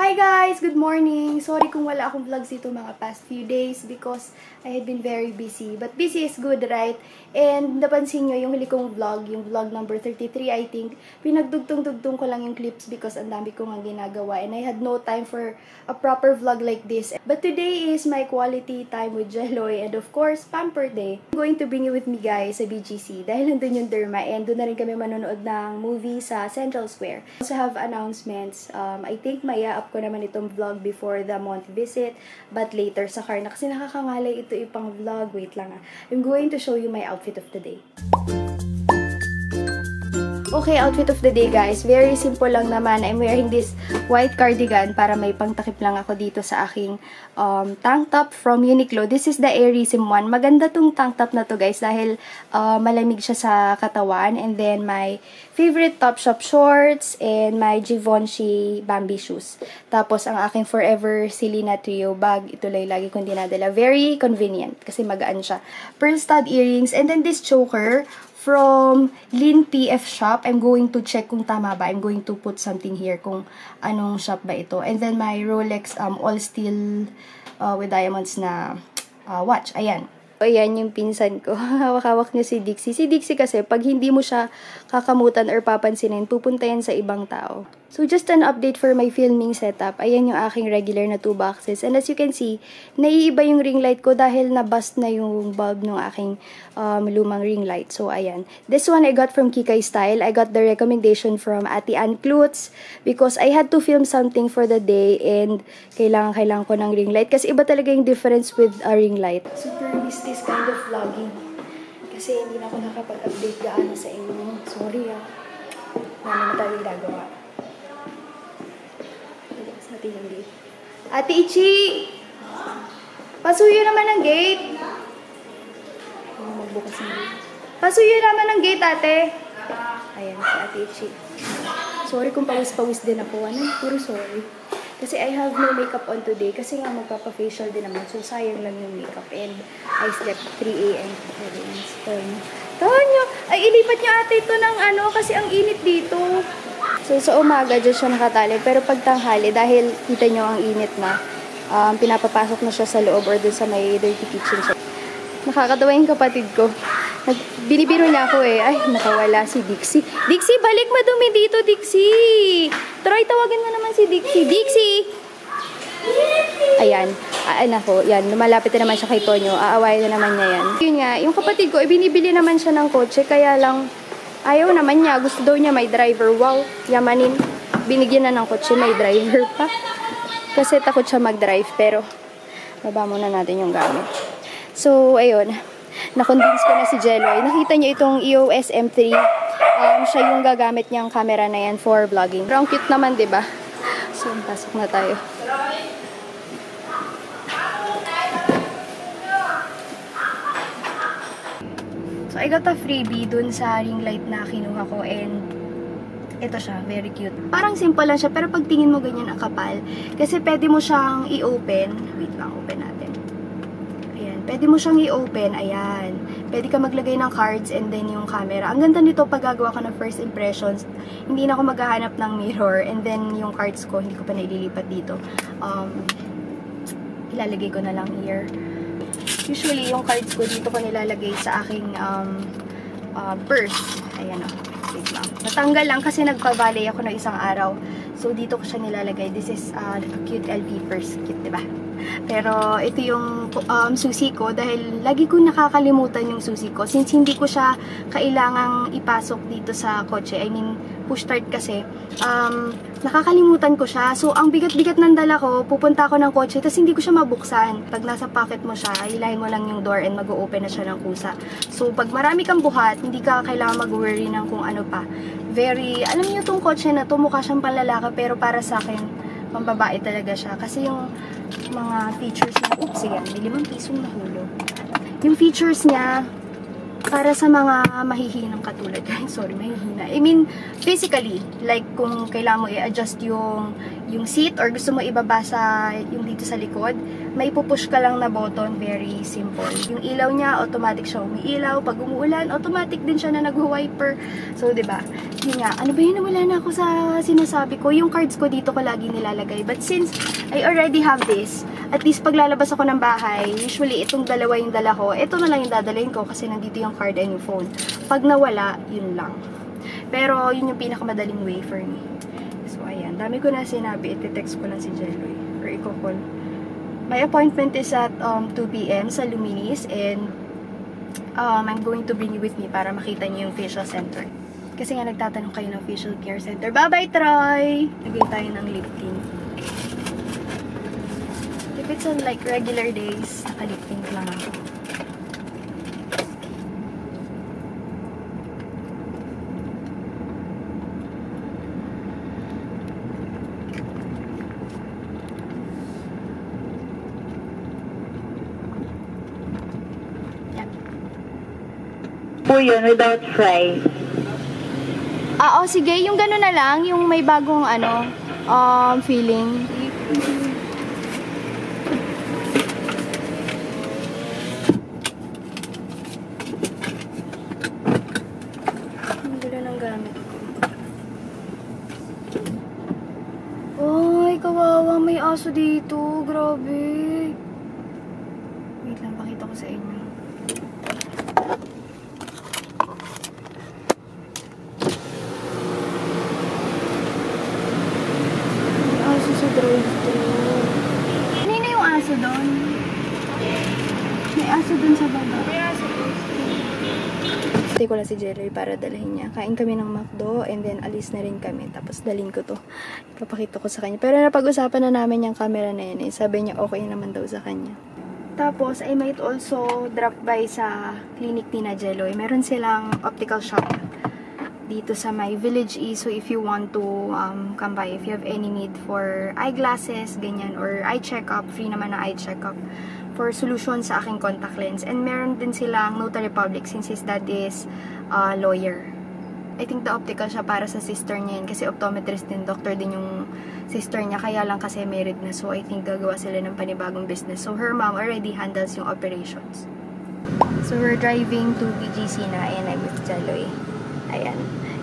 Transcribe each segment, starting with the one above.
Hi guys! Good morning! Sorry kung wala akong vlogs dito mga past few days because I had been very busy. But busy is good, right? And napansin nyo yung huli kong vlog, yung vlog number 33 I think, pinagdugtong-dugtong ko lang yung clips because ang dami ko nga ginagawa and I had no time for a proper vlog like this. But today is my quality time with Jeloy and of course, Pamper Day. I'm going to bring you with me guys sa BGC dahil nandun yung Derma and doon na rin kami manonood ng movie sa Central Square. I also have announcements. I think maya-up ko naman itong vlog before the month visit, but later sa car na kasi nakakangalay ito ipang vlog. Wait lang I'm going to show you my outfit of the day. Okay, outfit of the day guys. Very simple lang naman. I'm wearing this white cardigan para may pangtakip lang ako dito sa aking tank top from Uniqlo. This is the Airism one. Maganda tong tank top na to guys dahil malamig siya sa katawan. And then my favorite Topshop shorts and my Givenchy Bambi shoes. Tapos ang aking Forever Selena Trio bag. Ito lang lagi kong dinadala. Very convenient kasi magaan siya. Pearl stud earrings and then this choker from Lin PF shop. I'm going to check kung tama ba. I'm going to put something here kung anong shop ba ito. And then my Rolex all steel with diamonds na watch. Ayan. Ayan yung pinsan ko. Hawak-hawak niya si Dixie. Si Dixie kasi pag hindi mo siya kakamutan or papansinin, pupunta yan sa ibang tao. So just an update for my filming setup. Ayan yung aking regular na 2 boxes. And as you can see, naiiba yung ring light ko dahil nabust na yung bulb ng aking lumang ring light. So ayan. This one I got from Kikay Style. I got the recommendation from Ate Ann Klutz because I had to film something for the day and kailangan ko ng ring light. Kasi iba talaga yung difference with a ring light. Super miss this kind of vlogging. Kasi hindi na ako nakapag-update gaano sa inyo. Sorry Wala na tayo ginagawa. Ate Ichi! Pasuyo naman ang gate! Magbukas ng gate. Pasuyo naman ang gate, ate! Ayan, si Ate Ichi. Sorry kung pawis-pawis din ako. Puro sorry. Kasi I have no makeup on today. Kasi nga magpapa-facial din naman. So, sayang lang yung makeup. And I slept 3 a.m. Tanyo! Ay, ilipat niyo ate ito ng kasi ang init dito. So, sa umaga, dyan siya nakatali. Pero pag tanghali, dahil kita nyo ang init na, pinapapasok na siya sa loob or dun sa may dirty kitchen siya. Nakakatawa yung kapatid ko. Binibiro niya ako Ay, nakawala si Dixie. Dixie, balik madumi dito, Dixie! Troy, tawagan mo naman si Dixie. Dixie! Ayan. Yan. Lumalapit na naman siya kay Tonyo. Aawayan na naman niya yan. Yun nga, yung kapatid ko, binibili naman siya ng kotse. Kaya lang, ayaw naman niya. Gusto daw niya may driver. Wow, yamanin. Binigyan na ng kotse, may driver pa. Kasi takot siya mag-drive. Pero, baba muna natin yung gamit. So, ayun. Na-convince ko na si Jeloy. Nakita niyo itong EOS M3. Siya yung gagamit niyang camera na yan for vlogging. Pero ang cute naman, diba? So, pasok na tayo. So, I got a freebie dun sa ring light na kinuha ko and ito siya, very cute. Parang simple lang siya, pero pag tingin mo ganyan ang kapal. Kasi pwede mo siyang i-open. Wait lang, open natin. Ayan, pwede mo siyang i-open. Ayan. Pwede ka maglagay ng cards and then yung camera. Ang ganda nito pag gagawa ko ng first impressions. Hindi na ako maghahanap ng mirror and then yung cards ko, hindi ko pa naililipat dito. Ilalagay ko na lang here. Usually, yung cards ko dito ko nilalagay sa aking purse. Ayan wait lang. Natanggal lang kasi nagpa-valet ako ng isang araw. So, dito ko siya nilalagay. This is cute LV purse. Cute, diba? Pero, ito yung susi ko dahil lagi ko nakakalimutan yung susi ko. Since hindi ko siya kailangang ipasok dito sa kotse. I mean, push start kasi. Nakakalimutan ko siya. So, ang bigat-bigat ng dala ko, pupunta ako ng kotse, tapos hindi ko siya mabuksan. Pag nasa pocket mo siya, hilahin mo lang yung door and mag-o-open na siya ng kusa. So, pag marami kang buhat, hindi ka kailangan mag-worry ng kung ano pa. Very, alam niyo itong kotse na to, mukha siyang panlalaki, pero para sa akin, pambabae talaga siya. Kasi yung mga features niya, oops, yan, may 5 pisong nahulog. Yung features niya, para sa mga mahihinang katulad. Sorry, mahihina. I mean, physically, like kung kailangan mo i-adjust yung yung seat or gusto mo ibaba sa yung dito sa likod, may pupush ka lang na button, very simple. Yung ilaw niya, automatic siya umiilaw. Pag umuulan, automatic din siya na nag-wiper. So, diba? Yun nga, ano ba yun? Wala na ako sa sinasabi ko. Yung cards ko dito ko lagi nilalagay. But since I already have this, at least pag lalabas ako ng bahay, usually itong dalawa yung dala ko. Ito na lang yung dadalhin ko kasi nandito yung card and yung phone. Pag nawala, yun lang. Pero yun yung pinakamadaling way for me. So, ayan. Dami ko na sinabi. Iti-text ko lang si Jeloy. Or i-call. My appointment is at 2 p.m. sa Luminis. And I'm going to bring you with me para makita niyo yung facial center. Kasi nga nagtatanong kayo ng facial care center. Bye-bye, Troy! Nagay tayo ng lip tint. If it's on like regular days, naka-lip tint lang ako. Po yun, without fries. Oo, sige. Yung gano'n na lang. Yung may bagong, feeling. Ang gulo ng gamit ko. Ay, kawawa. May aso dito. Grabe. Wait lang, pakita ko sa inyo. Kanina yung aso doon. May aso doon sa baba. Stay ko lang si Jeloy para dalhin niya. Kain kami ng McDo and then alis na rin kami. Tapos dalhin ko to. Ipapakita ko sa kanya. Pero napag-usapan na namin yung camera na yun. Sabi niya okay naman daw sa kanya. Tapos I might also drop by sa clinic ni na Jeloy. Meron silang optical shop dito sa my Village E. So, if you want to come by, if you have any need for eyeglasses, ganyan, or eye check-up, free naman na eye check-up for solution sa aking contact lens. And meron din silang Notary Public since his dad is lawyer. I think the optical siya para sa sister niya yun kasi optometrist din, doctor din yung sister niya. Kaya lang kasi married na. So, I think gagawa sila ng panibagong business. So, her mom already handles yung operations. So, we're driving to BGC na and I'm with Jeloy. Ayan.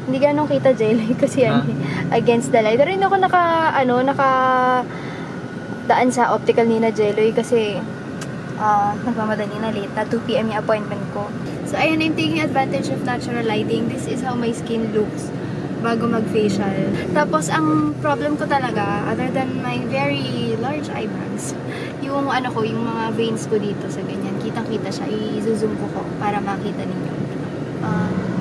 Hindi ganong kita, Jeloy, kasi against the light. Pero hindi ako daan sa optical ni na Jeloy kasi nagmamadali na late na 2 p.m. yung appointment ko. So, ayan, I'm taking advantage of natural lighting. This is how my skin looks bago mag-facial. Tapos, ang problem ko talaga, other than my very large eyebrows, yung yung mga veins ko dito sa ganyan, kitang-kita siya. I-zoom ko para makita ninyo.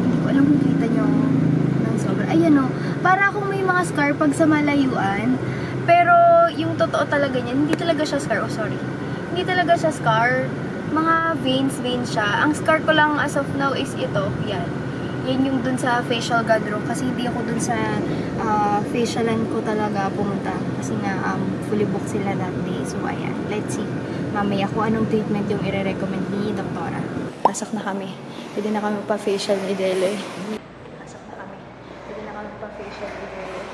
Hindi ko alam kung kita nyo ng sobra. Ayan o, para akong may mga scar pag sa malayuan. Pero yung totoo talaga niyan, hindi talaga siya scar. Oh, sorry. Hindi talaga siya scar. Mga veins siya. Ang scar ko lang as of now is ito. Yan. Yan yung dun sa facial gland room. Kasi hindi ako dun sa facialan ko talaga pumunta. Kasi nga fully booked sila that day. So ayan, let's see mamaya kung anong treatment yung i-recommend ni doktora. Pasok na kami. Pwede na kami pa-facial ni Jeloy. Pasok na kami. Pwede na kami pa-facial ni Jeloy.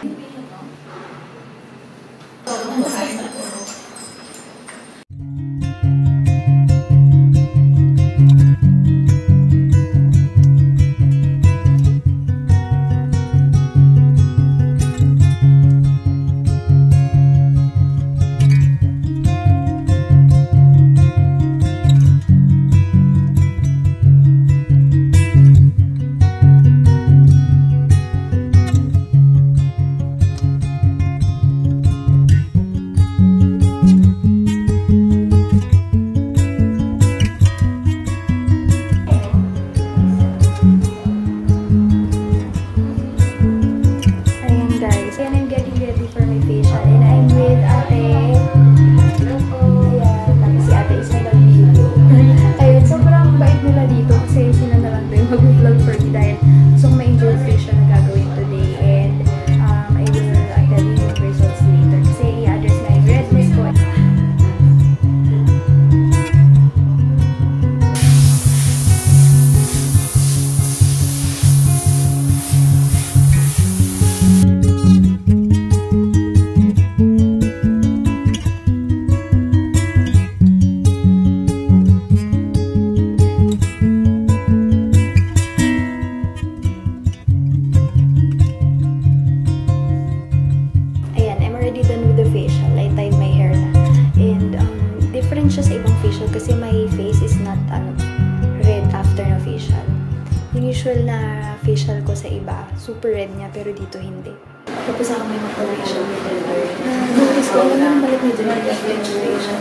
iba, super red niya, pero dito hindi. Tapos ako may mag-facial with Delaware. Notice ko, alam mo yung balik ni Delaware after duration.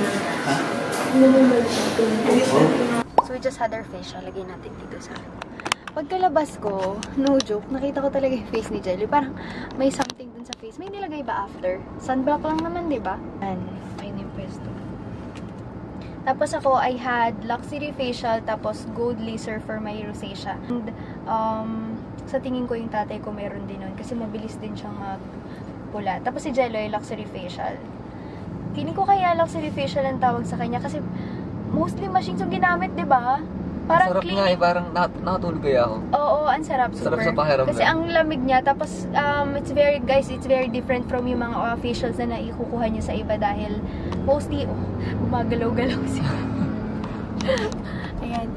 Ano yung balik natin? So we just had our facial. Lagay natin dito sa pagkalabas ko, no joke, nakita ko talaga yung face ni Jelly. Parang may something dun sa face. May nilagay ba after? Sunblock lang naman, di ba? Ayun yung pwesto. Tapos ako, I had luxury facial, tapos gold laser for my rosacea. And, sa tingin ko yung tatay ko meron din nun, kasi mabilis din siyang magpula. Tapos si Jello ay luxury facial. Feeling ko kaya luxury facial ang tawag sa kanya, kasi mostly machines yung ginamit, di ba? Parang sarap clean. nga eh, parang nakatulog kaya ako. Oo, ang sarap, super. Sarap sa pakiramdam. Kasi ang lamig niya, tapos it's very different from yung mga facials na naikukuha niyo sa iba dahil mostly, gumagalaw-galaw siya. Ayan.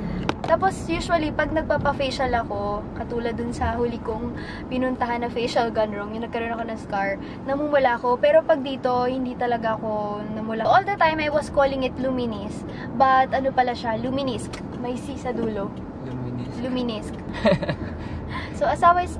Tapos, usually, pag nagpapa-facial ako, katulad dun sa huli kong pinuntahan na facial gone wrong, yung nagkaroon ako ng scar, namumula ako. Pero pag dito, hindi talaga ako namula. All the time, I was calling it Luminis. But, ano pala siya? Luminisc. May C sa dulo. Luminisc. So, as I was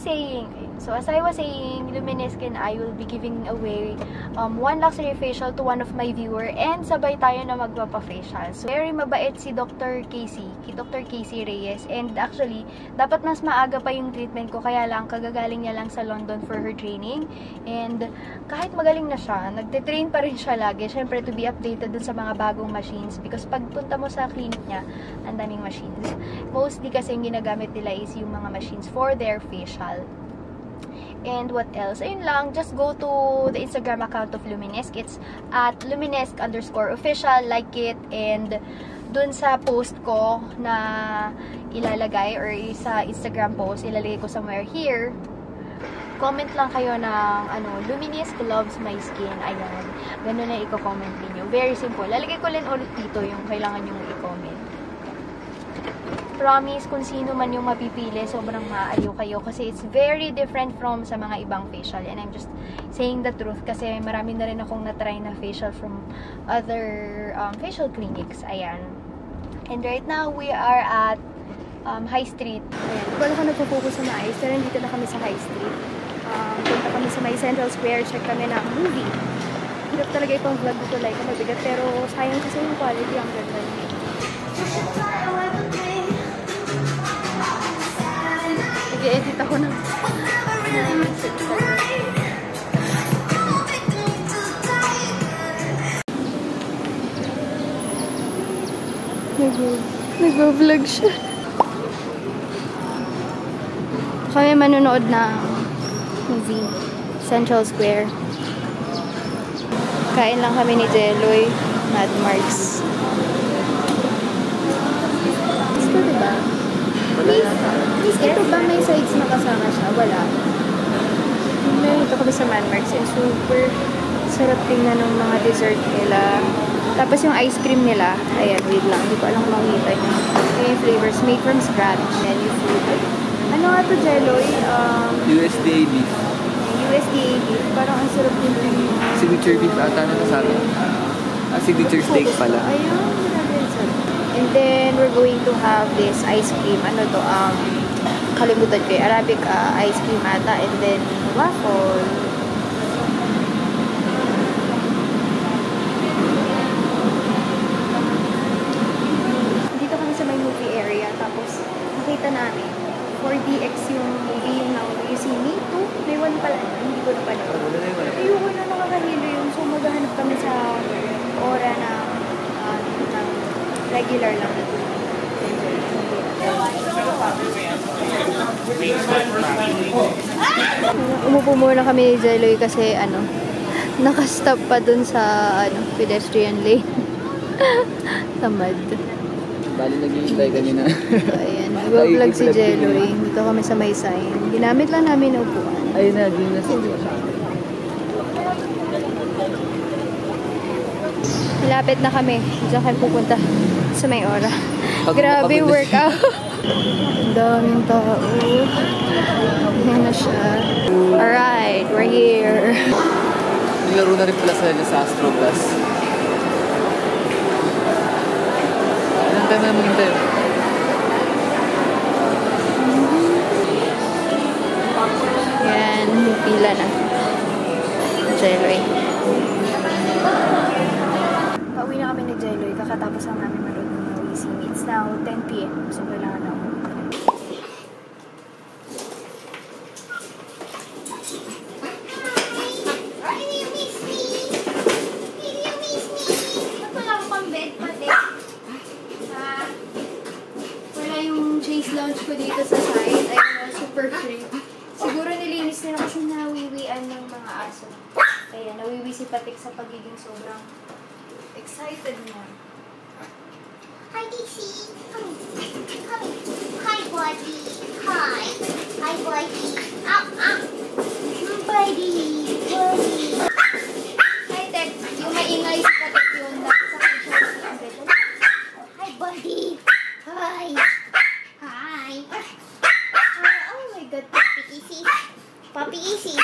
saying, Luminisc and I will be giving away one luxury facial to one of my viewer and sabay tayo na magpapa-facial. So, very mabait si Dr. Casey Reyes. And actually, dapat mas maaga pa yung treatment ko, kaya lang, kagagaling niya lang sa London for her training. And kahit magaling na siya, nagte-train pa rin siya lagi. Siyempre, to be updated dun sa mga bagong machines. Because pag punta mo sa clinic niya, ang daming machines. Mostly kasi yung ginagamit nila is yung mga machines for their facial. And what else? Ayun lang, just go to the Instagram account of Luminesque. It's at Luminesque_official. Like it. And dun sa post ko na ilalagay, or sa Instagram post, ilalagay ko somewhere here. Comment lang kayo ng Luminesque loves my skin. Ayan. Ganun na i-comment ninyo. Very simple. Lalagay ko lang ulit dito yung kailangan yung i-comment. Promise, kung sino man yung mapipili, sobrang maaaliw kayo kasi it's very different from sa mga ibang facial. And I'm just saying the truth kasi marami na rin akong na-try na facial from other facial clinics. Ayan. And right now, we are at High Street. Ayan. Wala ko nagpo-focus sa maayos, pero dito na kami sa High Street. Punta kami sa may Central Square, check kami ng movie. Hirap talaga itong vlog dito, like, mabigat, pero sayang kasi yung quality, ang ganda niya. Nag-edit ako ng nag-vlog siya. Kami manonood ng movie, Central Square. Kain lang kami ni Jeloy, Mad Marks. Gusto, diba? Please, ito ba may sides na kasama siya? Wala. Ito kami sa Mad Marks and super sarap tingnan ng mga dessert nila. Tapos yung ice cream nila, ayan, wait lang, hindi ko alam kung makikita nyo. Yung flavors made from scratch. Ayan yung food. Ano nga to, Jeloy? USDA beef. USDA beef. Parang ang sarap din yung Signature beef ata na nasabi. Signature steak pala. Ayun, grabe yung sarap. And then, we're going to have this ice cream. Ano to? Kalimutan ko yung Arabic ice cream ata. And then, waffle. Dito kami sa may movie area. Tapos, nakita namin 4DX yung movie yung You See Me 2. May one pala. Hindi ko na pala. Ayoko na nakakahilo yun. So, maghahanap kami sa ora na regular lang na ito. Umupo muna kami ni Jeloy kasi nakastop pa dun sa pedestrian lane. Tamad. Bali nag-i-intay kanina. Ayan, nag-vlog si Jeloy. Dito kami sa may sign. Ginamit lang namin na upuan. Ayun na, yun na. Malapit na kami. Diyan kami pupunta sa may ora. Grabe workout. Ang daming tao. Ayan na siya. Alright, we're here. Nilaro na rin pala sa Astro Plus. Ilang time na maghintay? pila na. Jelloy. Pauwi na kami ng Jelloy. Kakatapos lang namin manood ng Noisy. It's now 10 p.m. So, kailangan na ako. Lounge ko dito sa side. Ayun, super free. Siguro nilinis nila kasi nawiwian ng mga aso. Kaya nawiwi si Patik sa pagiging sobrang excited niya. Hi, DC. Come. Hi, buddy. Hi. Hi, buddy. Buddy. Hi, Tek. Yung maingay si Patik yun. Nasa picture si Abel. Hi, buddy. Hi. Oh my God. Papi Easy. Papi Easy.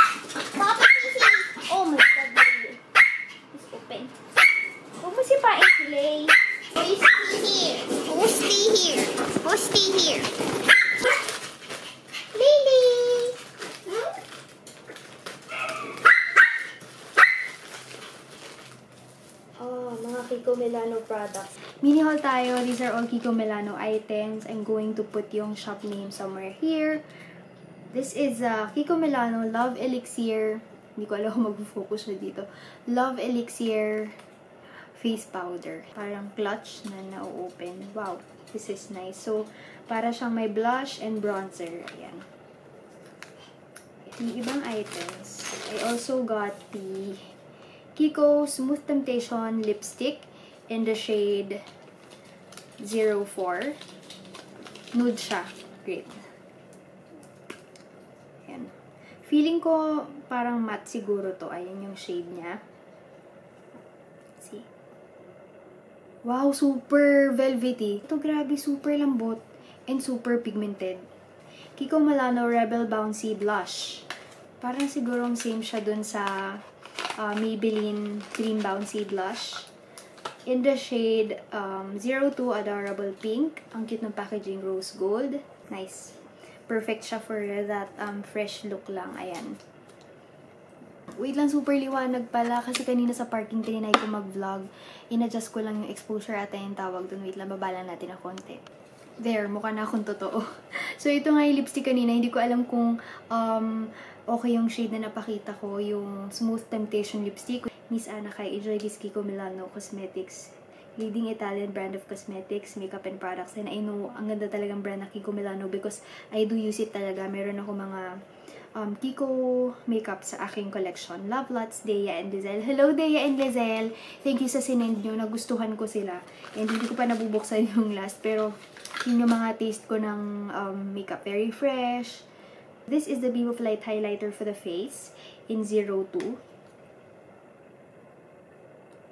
Papi Easy. Oh my God. It's open. Huwag mo sipain si Lay. Who's here? Who's here? Who's here? Lily. Oh, mga Kiko Milano products. Mini haul tayo. These are all Kiko Milano items. I'm going to put yung shop name somewhere here. This is Kiko Milano Love Elixir. Hindi ko alam kung mag-focus na dito. Love Elixir face powder. Parang clutch na na-open. Wow, this is nice. So, para siyang may blush and bronzer. Ayan. Yung ibang items. I also got the Kiko Smooth Temptation lipstick in the shade 04. Nude siya. Great. Ayan. Feeling ko parang matte siguro to. Ayan yung shade niya. See? Wow, super velvety. Ito grabe, super lambot and super pigmented. Kiko Milano Rebel Bouncy Blush. Parang sigurong same siya dun sa Maybelline Cream Bouncy Blush. In the shade 02 Adorable Pink. Ang cute ng packaging, rose gold. Nice. Perfect siya for that fresh look lang. Ayan. Wait lang, super liwanag pala. Kasi kanina sa parking tinay ko mag-vlog. In-adjust ko lang yung exposure ata yung tawag dun. Wait lang, babala natin na konti. There, mukha na akong totoo. So, ito nga yung lipstick kanina. Hindi ko alam kung okay yung shade na napakita ko. Yung Smooth Temptation lipstick. Miss Anna kay Enjoy this Kiko Milano Cosmetics. Leading Italian brand of cosmetics, makeup, and products. And I know, ang ganda talagang brand na Kiko Milano because I do use it talaga. Meron ako mga Kiko makeup sa aking collection. Love lots, Dea and Lizelle. Hello, Dea and Lizelle! Thank you sa sinend nyo. Nagustuhan ko sila. And hindi ko pa nabubuksan yung last. Pero, yun yung mga taste ko ng makeup. Very fresh. This is the Beam of Light highlighter for the face in 02.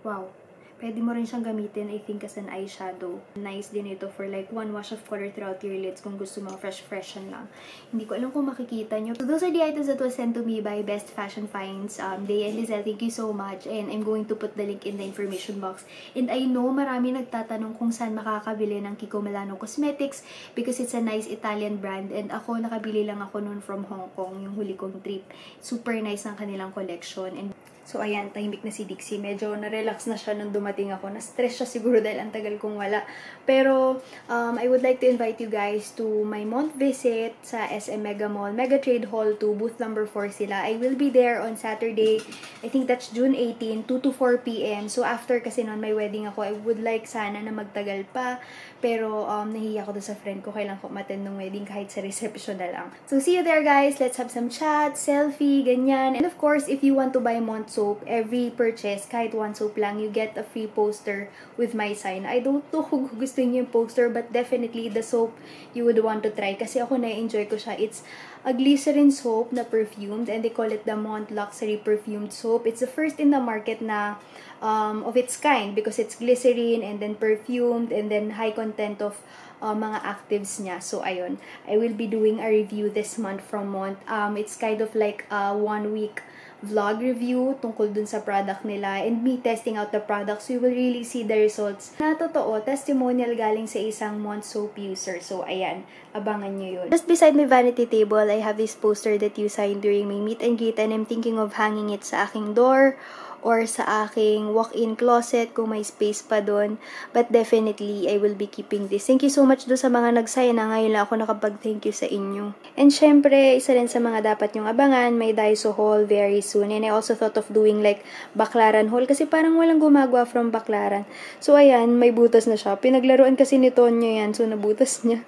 Wow. Pwede mo rin siyang gamitin, I think, as an eyeshadow. Nice din ito for like one wash of color throughout your lids kung gusto mo fresh lang. Hindi ko alam kung makikita nyo. So those are the items that was sent to me by Best Fashion Finds. Dea and Lizelle, thank you so much. And I'm going to put the link in the information box. And I know marami nagtatanong kung saan makakabili ng Kiko Milano Cosmetics because it's a nice Italian brand. And ako, nakabili lang ako noon from Hong Kong, yung huli kong trip. Super nice ang kanilang collection. And so, ayan, tahimik na si Dixie. Medyo na-relax na siya nung dumating ako. Na-stress siya siguro dahil ang tagal kong wala. Pero, I would like to invite you guys to my month visit sa SM Mega Mall. Mega Trade Hall 2, booth number 4 sila. I will be there on Saturday. I think that's June 18, 2 to 4 p.m. So, after kasi noon may wedding ako, I would like sana na magtagal pa. Pero, nahiya ko doon sa friend ko. Kailangan ko umattend ng wedding kahit sa reception na lang. So, see you there, guys. Let's have some chat, selfie, ganyan. And of course, if you want to buy Mont soap, every purchase, kahit one soap lang, you get a free poster with my sign. I don't know kung gusto niyo yung poster, but definitely the soap you would want to try. Kasi ako na-enjoy ko siya. It's a glycerin soap na perfumed, and they call it the Mont Luxury Perfumed Soap. It's the first in the market na of its kind because it's glycerin and then perfumed and then high content of mga actives niya. So, ayun. I will be doing a review this month from Mont. It's kind of like a 1 week vlog review tungkol dun sa product nila and me testing out the products, you will really see the results na totoo, testimonial galing sa isang Mont soap user. So, ayan, abangan nyo yun. Just beside my vanity table, I have this poster that you signed during my meet and greet and I'm thinking of hanging it sa aking door or sa aking walk-in closet kung may space pa doon. But definitely, I will be keeping this. Thank you so much do sa mga nagsaya na ngayon lang ako nakapag-thank you sa inyo. And syempre, isa rin sa mga dapat nyong abangan, may Daiso haul very soon. And I also thought of doing like Baclaran haul kasi parang walang gumagawa from Baclaran. So ayan, may butas na siya. Pinaglaruan kasi ni Tonyo yan, so nabutas niya.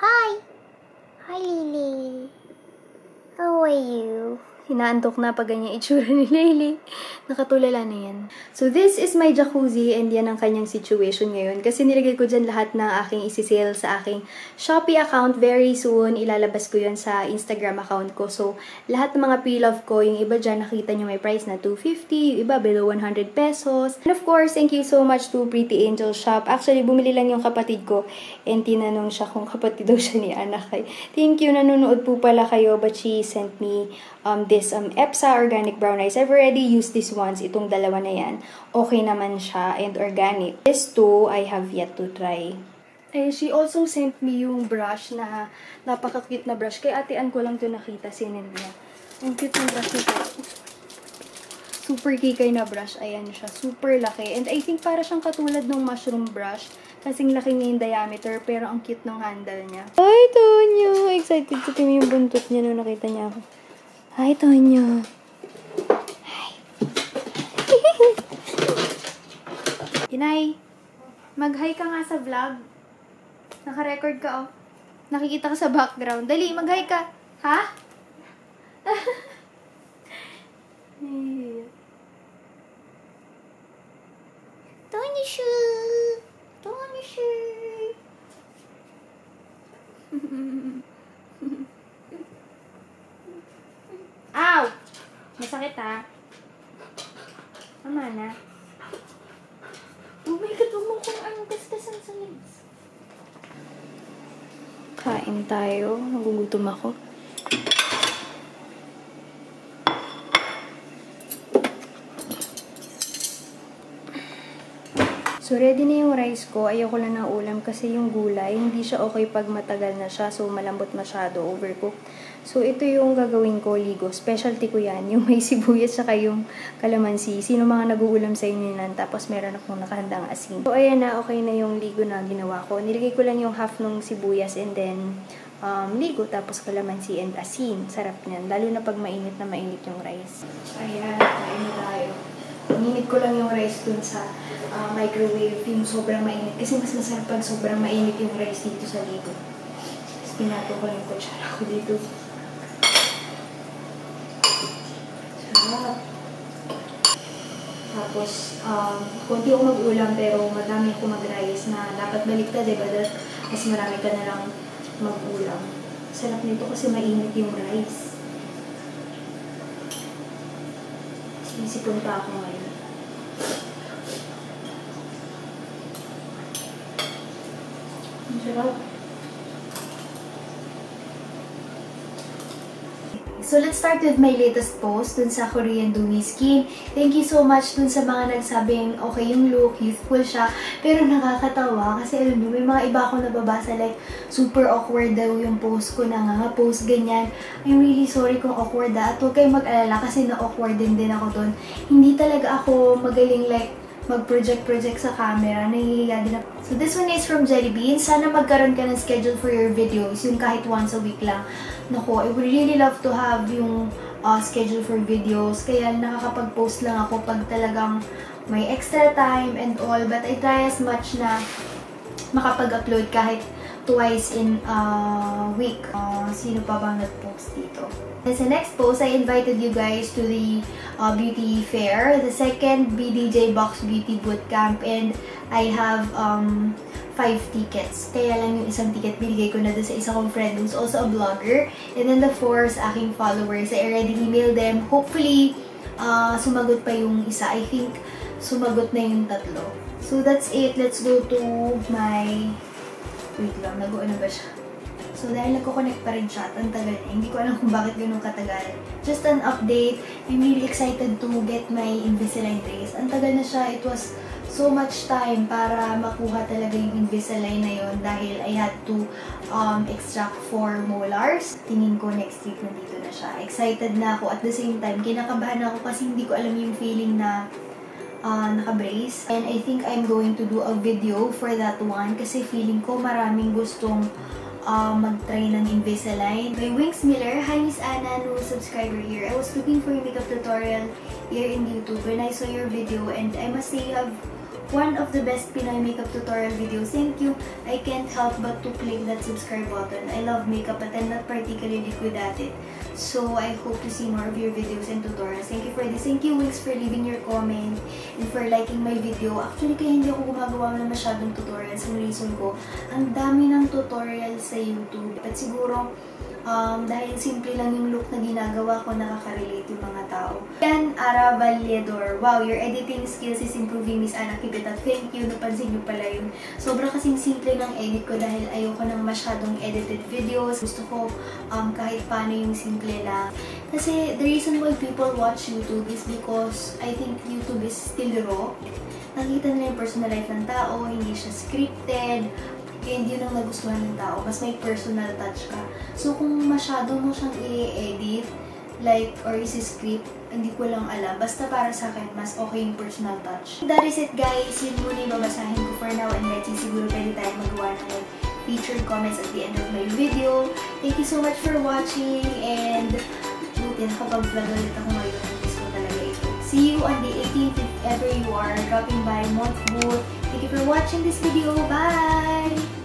Hi! Hi, Lily. How are you? Hinaantok na pag ganyan itsura ni Lily. Nakatulala na yan. So, this is my jacuzzi and yan ang kanyang situation ngayon. Kasi nilagay ko dyan lahat ng aking isi-sale sa aking Shopee account. Very soon, ilalabas ko yun sa Instagram account ko. So, lahat ng mga pre-love ko, yung iba dyan, nakita nyo may price na $250, yung iba below 100 pesos. And of course, thank you so much to Pretty Angel Shop. Actually, bumili lang yung kapatid ko and tinanong siya kung kapatid daw siya ni Anakay. Thank you, nanonood po pala kayo, but she sent me this EPSA Organic Brown Rice. I've already used this once, itong dalawa na yan. Okay naman siya and organic. This two, I have yet to try. Eh, she also sent me yung brush na napaka-cute na brush. Kay Ate Ann ko lang ito nakita, sinend niya. Ang cute ng brush nito. Super kikay na brush. Ayan siya. Super laki. And I think para siyang katulad ng mushroom brush. Kasing laki niya yung diameter, pero ang cute ng handle niya. Ay, Tonyo! Excited sa team yung buntot niya nung nakita niya ako. Hi, Tonyo. Hi. Inay, mag-hi ka nga sa vlog. Naka-record ka, oh. Nakikita ka sa background. Dali, mag-hi ka. Ha? Tony Shu! Tony Shu! Ow! Masakit, ha? Tama na. Oh my God, huwag mo kung anong gasgasan sa lips. Kain tayo. Nagugutom ako. So, ready na yung rice ko. Ayoko lang ng ulam kasi yung gulay, hindi siya okay pag matagal na siya. So, malambot masyado, overcooked. So, ito yung gagawin ko, ligo. Specialty ko yan. Yung may sibuyas saka yung kalamansi. Sino mga nag-uulam sa inyo yan? Tapos, meron akong nakahandang asin. So, ayan na. Okay na yung ligo na ginawa ko. Nilagay ko lang yung half nung sibuyas and then ligo. Tapos, kalamansi and asin. Sarap niyan. Lalo na pag mainit na mainit yung rice. Ayan. Kain na tayo. Ninit ko lang yung rice dun sa microwave, yung sobrang mainit. Kasi mas masarap pag sobrang mainit yung rice dito sa ligo. Tapos pinato ko yung kutsara ko dito. Sarap. Tapos, konti ako mag-ulam pero madami ako mag-rice na dapat baliktad, diba? Mas marami ka na lang mag-ulam. Sarap nito kasi mainit yung rice. Sipon pa ako ngayon. Ang sarap. So, let's start with my latest post dun sa Korean Dewy Skin. Thank you so much dun sa mga nagsabing okay yung look, youthful siya, pero nakakatawa kasi alam niyo, may mga iba akong nababasa like super awkward daw yung post ko na nga post ganyan. I'm really sorry kung awkward at huwag kayong mag-alala kasi na-awkward din ako dun. Hindi talaga ako magaling like mag-project sa camera. Nahihiya din ako. So, this one is from Jellybean. Sana magkaroon ka ng schedule for your videos, yung kahit once a week lang. Nako, I would really love to have yung schedule for videos. Kaya nakakapag-post lang ako pag talagang may extra time and all. But I try as much na makapag-upload kahit twice in a week. Sino pa bang nag-post dito? And sa next post, I invited you guys to the beauty fair, the second BDJ Box Beauty Bootcamp, and I have 5 tickets. Kaya lang yung isang ticket, binigay ko na doon sa isa kong friend who's also a vlogger. And then the 4 sa aking followers, I already emailed them. Hopefully, sumagot pa yung isa. I think sumagot na yung 3. So that's it. Let's go to my... Wait lang, nag-ano ba siya? So, dahil nagko-connect pa rin siya at ang tagal niya, hindi ko alam kung bakit ganun katagal. Just an update, I'm really excited to get my Invisalign brace. Ang tagal na siya, it was so much time para makuha talaga yung Invisalign na yun dahil I had to extract 4 molars. Tingin ko next week nandito na siya. Excited na ako, at the same time, kinakabahan ako kasi hindi ko alam yung feeling na naka-brace. And I think I'm going to do a video for that one kasi feeling ko maraming gustong mag-try ng Invisalign. By Wings Miller, hi Miss Anna, new subscriber here. I was looking for a makeup tutorial here in YouTube when I saw your video, and I must say you have one of the best Pinoy makeup tutorial videos. Thank you. I can't help but to click that subscribe button. I love makeup but I'm not particularly good at it. So I hope to see more of your videos and tutorials. Thank you for this. Thank you, Wings, for leaving your comment and for liking my video. Actually, kaya hindi ako gumagawa ng masyadong tutorials. Ang reason ko, ang dami ng tutorials sa YouTube. At siguro, dahil simple lang yung look na ginagawa ko, nakaka-relate yung mga tao. Yan, Ara Valedor. Wow, your editing skills is improving, Miss Anna. Keep it up. Thank you. Napansin nyo pala yun. Sobrang kasing simple ng edit ko dahil ayoko ng masyadong edited videos. Gusto ko kahit paano yung simple lang. Kasi the reason why people watch YouTube is because I think YouTube is still raw. Nakita nila yung personal life ng tao, hindi siya scripted. Kaya hindi yun ang nagustuhan ng tao. Mas may personal touch ka. So, kung masyado mo siyang i-edit, like, or isi-script, hindi ko lang alam. Basta para sa akin, mas okay yung personal touch. That is it, guys. Yun muna yung babasahin ko for now. And let's see, siguro pwede tayo magawa ng featured comments at the end of my video. Thank you so much for watching. And, buti, nakapag-vlog ulit ako ngayon. Miss ko talaga ito. See you on the 18th if ever you are dropping by Month Booth. Thank you for watching this video. Bye!